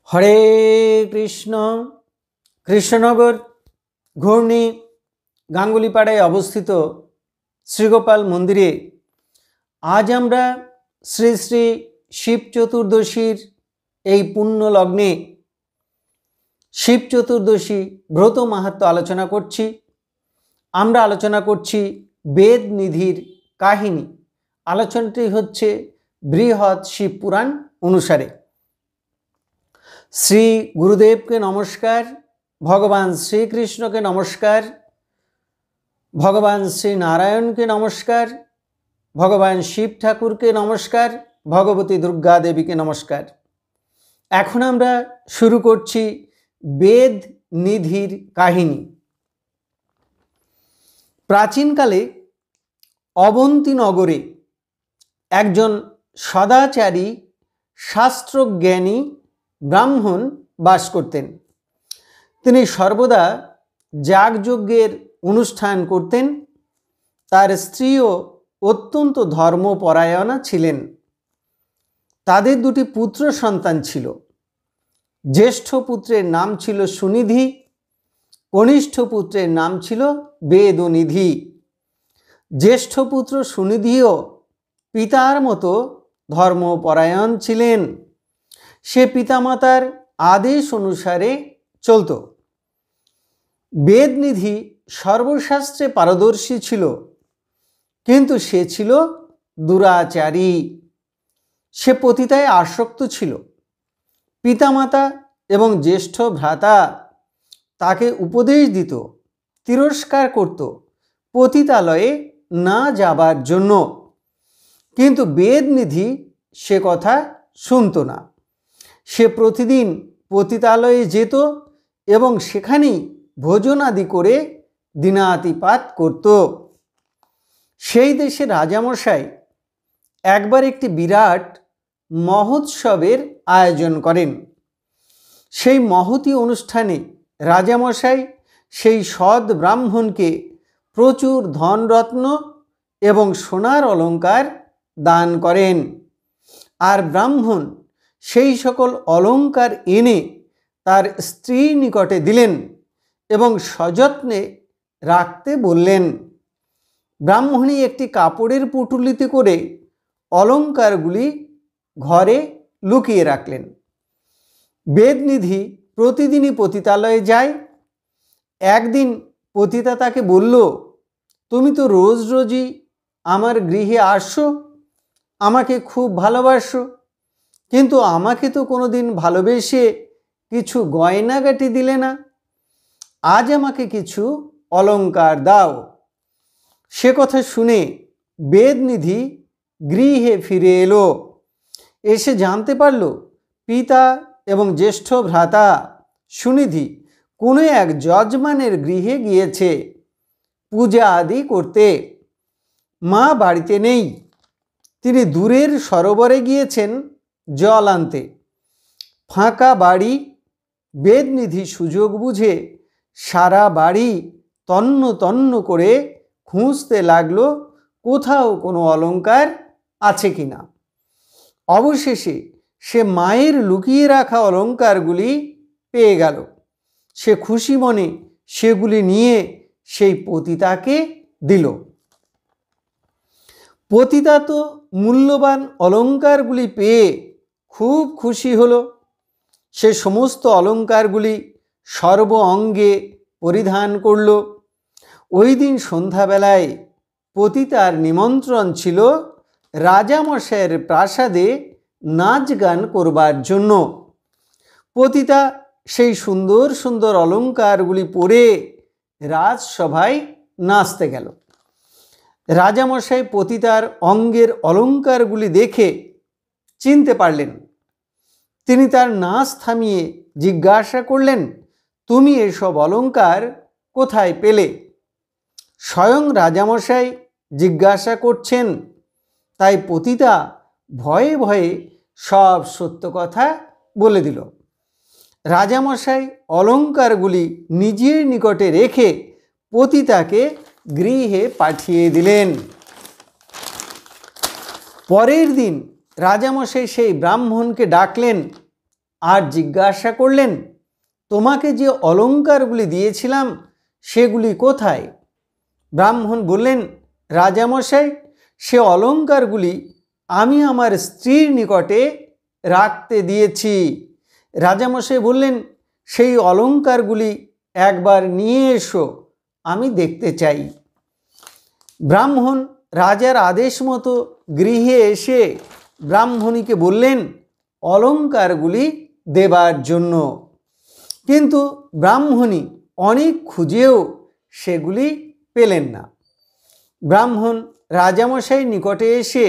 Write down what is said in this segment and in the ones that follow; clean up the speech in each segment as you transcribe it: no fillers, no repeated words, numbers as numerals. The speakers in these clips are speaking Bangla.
হরে কৃষ্ণ। কৃষ্ণনগর ঘূর্ণি গাঙ্গুলিপাড়ায় অবস্থিত শ্রীগোপাল মন্দিরে আজ আমরা শ্রী শ্রী শিব চতুর্দশীর এই পুণ্য লগ্নে শিব চতুর্দশী ব্রত মাহাত্ম্য আলোচনা করছি। আমরা আলোচনা করছি বেদ নিধির কাহিনী। আলোচনাটি হচ্ছে বৃহৎ শিব পুরাণ অনুসারে। শ্রী গুরুদেবকে নমস্কার, ভগবান শ্রীকৃষ্ণকে নমস্কার, ভগবান শ্রী নারায়ণকে নমস্কার, ভগবান শিব ঠাকুরকে নমস্কার, ভগবতী দুর্গা দেবীকে নমস্কার। এখন আমরা শুরু করছি বেদ নিধির কাহিনী। প্রাচীনকালে অবন্তী নগরে একজন সদাচারী শাস্ত্রজ্ঞানী ব্রাহ্মণ বাস করতেন। তিনি সর্বদা যাগযজ্ঞের অনুষ্ঠান করতেন। তার স্ত্রীও অত্যন্ত ধর্মপরায়ণা ছিলেন। তাদের দুটি পুত্র সন্তান ছিল। জ্যেষ্ঠ পুত্রের নাম ছিল সুনিধি, কনিষ্ঠ পুত্রের নাম ছিল বেদনিধি। জ্যেষ্ঠ পুত্র সুনিধিও পিতার মতো ধর্মপরায়ণ ছিলেন। সে পিতামাতার আদেশ অনুসারে চলত। বেদনিধি সর্বশাস্ত্রে পারদর্শী ছিল, কিন্তু সে ছিল দুরাচারী। সে পতিতায় আসক্ত ছিল। পিতামাতা এবং জ্যেষ্ঠ ভ্রাতা তাকে উপদেশ দিত, তিরস্কার করত পতিতালয়ে না যাবার জন্য, কিন্তু বেদনিধি সে কথা শুনত না। সে প্রতিদিন পতিতালয়ে যেত এবং সেখানেই ভোজনাদি করে দিনাতিপাত করত। সেই দেশে রাজামশাই একবার একটি বিরাট মহোৎসবের আয়োজন করেন। সেই মহতী অনুষ্ঠানে রাজামশাই সেই সৎ ব্রাহ্মণকে প্রচুর ধনরত্ন এবং সোনার অলঙ্কার দান করেন। আর ব্রাহ্মণ সেই সকল অলঙ্কার এনে তার স্ত্রীর নিকটে দিলেন এবং সযত্নে রাখতে বললেন। ব্রাহ্মণী একটি কাপড়ের পুঁটুলিতে করে অলঙ্কারগুলি ঘরে লুকিয়ে রাখলেন। বেদনিধি প্রতিদিনই পতিতালয়ে যায়। একদিন পতিতা তাকে বলল, তুমি তো রোজ রোজই আমার গৃহে আসো, আমাকে খুব ভালোবাসো, কিন্তু আমাকে তো কোনোদিন ভালোবেসে কিছু গয়নাগাটি দিলে না। আজ আমাকে কিছু অলঙ্কার দাও। সে কথা শুনে বেদনিধি গৃহে ফিরে এলো। এসে জানতে পারল পিতা এবং জ্যেষ্ঠ ভ্রাতা সুনিধি কোনো এক যজমানের গৃহে গিয়েছে পূজা আদি করতে। মা বাড়িতে নেই, তিনি দূরের সরোবরে গিয়েছেন জল আনতে। ফাঁকা বাড়ি। বেদনিধি সুযোগ বুঝে সারা বাড়ি তন্ন তন্ন করে খুঁজতে লাগলো কোথাও কোনো অলঙ্কার আছে কিনা। অবশেষে সে মায়ের লুকিয়ে রাখা অলঙ্কারগুলি পেয়ে গেল। সে খুশি মনে সেগুলি নিয়ে সেই পতিতাকে দিল। পতিতা তো মূল্যবান অলঙ্কারগুলি পেয়ে খুব খুশি হলো। সে সমস্ত অলঙ্কারগুলি সর্ব অঙ্গে পরিধান করল। ওই দিন সন্ধ্যাবেলায় পতিতার নিমন্ত্রণ ছিল রাজামশাইয়ের প্রাসাদে নাচ গান করবার জন্য। পতিতা সেই সুন্দর সুন্দর অলঙ্কারগুলি পরে রাজসভায় নাচতে গেল। রাজামশাই পতিতার অঙ্গের অলঙ্কারগুলি দেখে চিনতে পারলেন। তিনি তার নাচ থামিয়ে জিজ্ঞাসা করলেন, তুমি এসব অলঙ্কার কোথায় পেলে? স্বয়ং রাজামশাই জিজ্ঞাসা করছেন, তাই পতিতা ভয়ে ভয়ে সব সত্য কথা বলে দিল। রাজামশাই অলঙ্কারগুলি নিজের নিকটে রেখে পতিতাকে গৃহে পাঠিয়ে দিলেন। পরের দিন রাজামশাই সেই ব্রাহ্মণকে ডাকলেন আর জিজ্ঞাসা করলেন, তোমাকে যে অলঙ্কারগুলি দিয়েছিলাম সেগুলি কোথায়? ব্রাহ্মণ বললেন, রাজামশাই, সে অলঙ্কারগুলি আমি আমার স্ত্রীর নিকটে রাখতে দিয়েছি। রাজামশাই বললেন, সেই অলঙ্কারগুলি একবার নিয়ে এসো, আমি দেখতে চাই। ব্রাহ্মণ রাজার আদেশ মতো গৃহে এসে ব্রাহ্মণীকে বললেন অলঙ্কারগুলি দেবার জন্য। কিন্তু ব্রাহ্মণী অনেক খুঁজেও সেগুলি পেলেন না। ব্রাহ্মণ রাজামশাই নিকটে এসে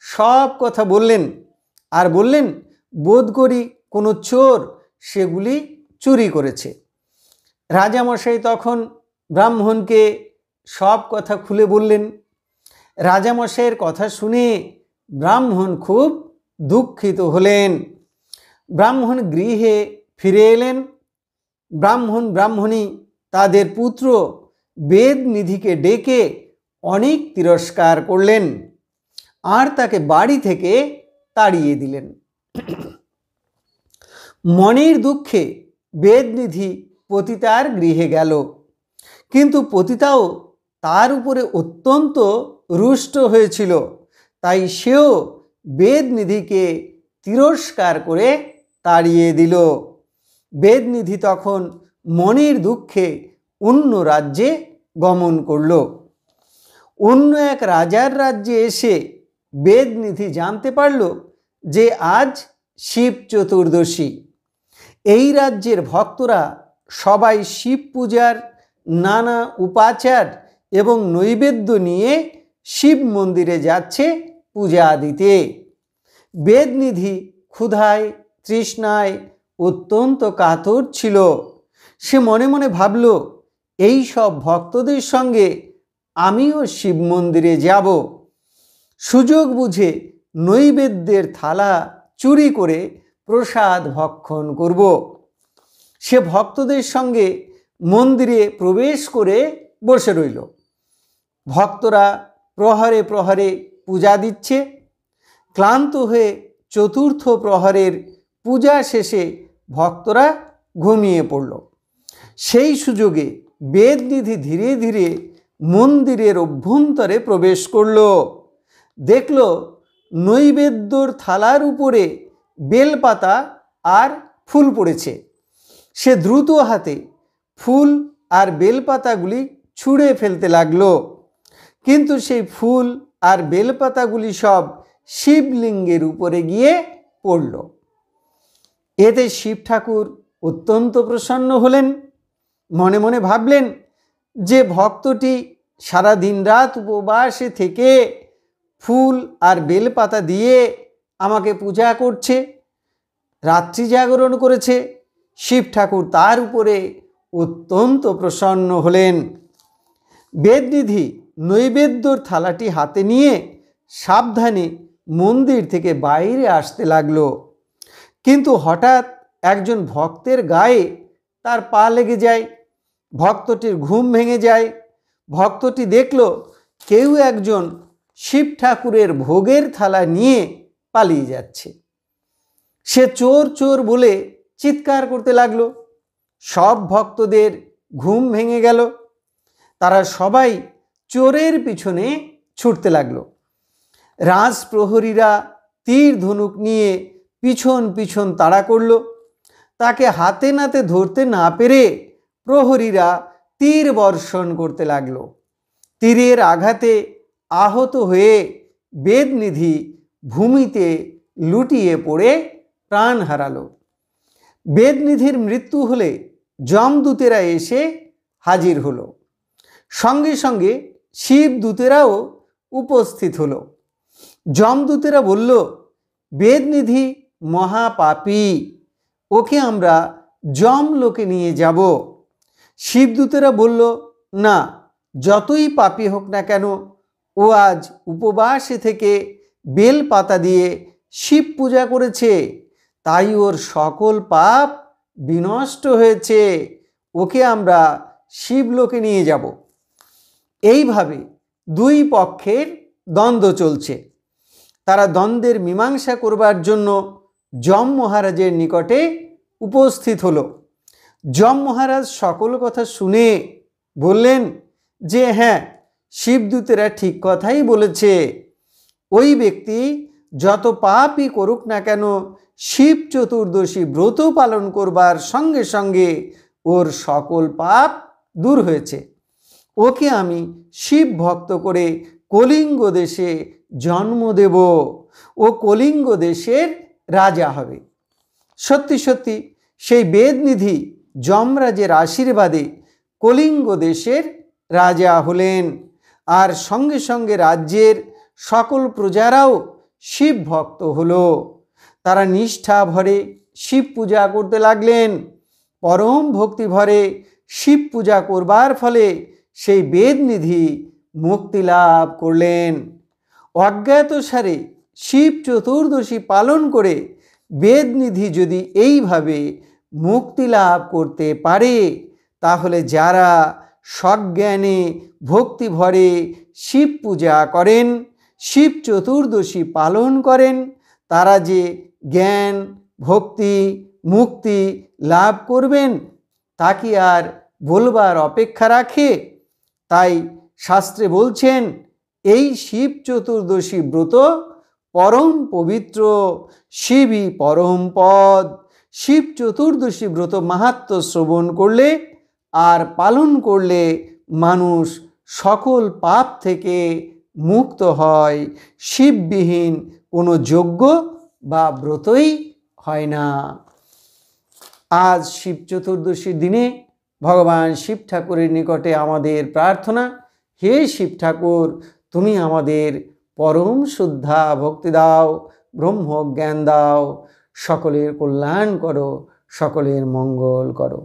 সব কথা বললেন আর বললেন, বোধ করি কোনো চোর সেগুলি চুরি করেছে। রাজামশাই তখন ব্রাহ্মণকে সব কথা খুলে বললেন। রাজামশাইয়ের কথা শুনে ব্রাহ্মণ খুব দুঃখিত হলেন। ব্রাহ্মণ গৃহে ফিরে এলেন। ব্রাহ্মণী তাদের পুত্র বেদনিধিকে ডেকে অনেক তিরস্কার করলেন আর তাকে বাড়ি থেকে তাড়িয়ে দিলেন। মনের দুঃখে বেদনিধি পতিতার গৃহে গেল, কিন্তু পতিতাও তার উপরে অত্যন্ত রুষ্ট হয়েছিল, তাই সেও বেদনিধিকে তিরস্কার করে তাড়িয়ে দিল। বেদনিধি তখন মনের দুঃখে অন্য রাজ্যে গমন করল। অন্য এক রাজার রাজ্যে এসে বেদনিধি জানতে পারল যে আজ শিব চতুর্দশী। এই রাজ্যের ভক্তরা সবাই শিব পূজার নানা উপাচার এবং নৈবেদ্য নিয়ে শিব মন্দিরে যাচ্ছে পূজা দিতে। বেদনিধি ক্ষুধায় তৃষ্ণায় অত্যন্ত কাতর ছিল। সে মনে মনে ভাবল, এই সব ভক্তদের সঙ্গে আমিও শিব মন্দিরে যাব, সুযোগ বুঝে নৈবেদ্যের থালা চুরি করে প্রসাদ ভক্ষণ করব। সে ভক্তদের সঙ্গে মন্দিরে প্রবেশ করে বসে রইল। ভক্তরা প্রহরে প্রহরে পূজা দিচ্ছে। ক্লান্ত হয়ে চতুর্থ প্রহরের পূজা শেষে ভক্তরা ঘুমিয়ে পড়ল। সেই সুযোগে বেদনিধি ধীরে ধীরে মন্দিরের অভ্যন্তরে প্রবেশ করল। দেখল নৈবেদ্যর থালার উপরে বেলপাতা আর ফুল পড়েছে। সে দ্রুত হাতে ফুল আর বেলপাতাগুলি ছুঁড়ে ফেলতে লাগলো, কিন্তু সেই ফুল আর বেলপাতাগুলি সব শিবলিঙ্গের উপরে গিয়ে পড়ল। এতে শিব ঠাকুর অত্যন্ত প্রসন্ন হলেন। মনে মনে ভাবলেন যে ভক্তটি সারা দিন রাত উপবাসে থেকে ফুল আর বেলপাতা দিয়ে আমাকে পূজা করছে, রাত্রি জাগরণ করেছে, শিব ঠাকুর তার উপরে অত্যন্ত প্রসন্ন হলেন। বেদনিধি নৈবেদ্যর থালাটি হাতে নিয়ে সাবধানে মন্দির থেকে বাইরে আসতে লাগলো, কিন্তু হঠাৎ একজন ভক্তের গায়ে তার পা লেগে যায়। ভক্তটির ঘুম ভেঙে যায়। ভক্তটি দেখল কেউ একজন শিব ঠাকুরের ভোগের থালা নিয়ে পালিয়ে যাচ্ছে। সে চোর চোর বলে চিৎকার করতে লাগলো। সব ভক্তদের ঘুম ভেঙে গেল। তারা সবাই চোরের পিছনে ছুটতে লাগলো। রাজপ্রহরীরা তীর ধনুক নিয়ে পিছন পিছন তাড়া করল। তাকে হাতে নাতে ধরতে না পেরে প্রহরীরা তীর বর্ষণ করতে লাগলো। তীরের আঘাতে আহত হয়ে বেদনিধি ভূমিতে লুটিয়ে পড়ে প্রাণ হারালো। বেদনিধির মৃত্যু হলে যমদূতেরা এসে হাজির হলো। সঙ্গে সঙ্গে শিবদূতেরাও উপস্থিত হলো। যমদূতেরা বলল, বেদনিধি মহাপাপী, ওকে আমরা যমলোকে নিয়ে যাব। শিবদূতেরা বলল, না, যতই পাপী হোক না কেন, ও আজ উপবাসে থেকে বেল পাতা দিয়ে শিব পূজা করেছে, তাই ওর সকল পাপ বিনষ্ট হয়েছে, ওকে আমরা শিবলোকে নিয়ে যাব। এইভাবে দুই পক্ষের দ্বন্দ্ব চলছে। তারা দ্বন্দ্বের মীমাংসা করবার জন্য যম মহারাজের নিকটে উপস্থিত হলো। যম মহারাজ সকল কথা শুনে বললেন যে হ্যাঁ, শিবদূতেরা ঠিক কথাই বলেছে। ওই ব্যক্তি যত পাপই করুক না কেন, শিব চতুর্দশী ব্রত পালন করবার সঙ্গে সঙ্গে ওর সকল পাপ দূর হয়েছে। ওকে আমি শিব ভক্ত করে কলিঙ্গ দেশে জন্ম দেব, ও কলিঙ্গ দেশের রাজা হবে। সত্যি সত্যি সেই বেদনিধি যমরাজের আশীর্বাদে কলিঙ্গ দেশের রাজা হলেন। আর সঙ্গে সঙ্গে রাজ্যের সকল প্রজারাও শিব ভক্ত হলো। তারা নিষ্ঠা ভরে শিব পূজা করতে লাগলেন। পরম ভক্তি ভরে শিব পূজা করবার ফলে সেই বেদনিধি মুক্তি লাভ করলেন। অজ্ঞাতসারে শিব চতুর্দশী পালন করে বেদনিধি যদি এইভাবে মুক্তি লাভ করতে পারে, তাহলে যারা সজ্ঞানে ভক্তি ভরে শিব পূজা করেন, শিব চতুর্দশী পালন করেন, তারা যে জ্ঞান, ভক্তি, মুক্তি লাভ করবেন তা কি আর বলবার অপেক্ষা রাখে? তাই শাস্ত্রে বলছেন, এই শিব চতুর্দশী ব্রত পরম পবিত্র, শিবই পরম পদ। শিব চতুর্দশী ব্রত মাহাত্ম্য শ্রবণ করলে আর পালন করলে মানুষ সকল পাপ থেকে মুক্ত হয়। শিববিহীন কোনো যজ্ঞ বা ব্রতই হয় না। আজ শিব চতুর্দশীর দিনে ভগবান শিব ঠাকুরের নিকটে আমাদের প্রার্থনা, হে শিব ঠাকুর, তুমি আমাদের পরম শুদ্ধা ভক্তি দাও, ব্রহ্মজ্ঞান দাও, সকলের কল্যাণ করো, সকলের মঙ্গল করো।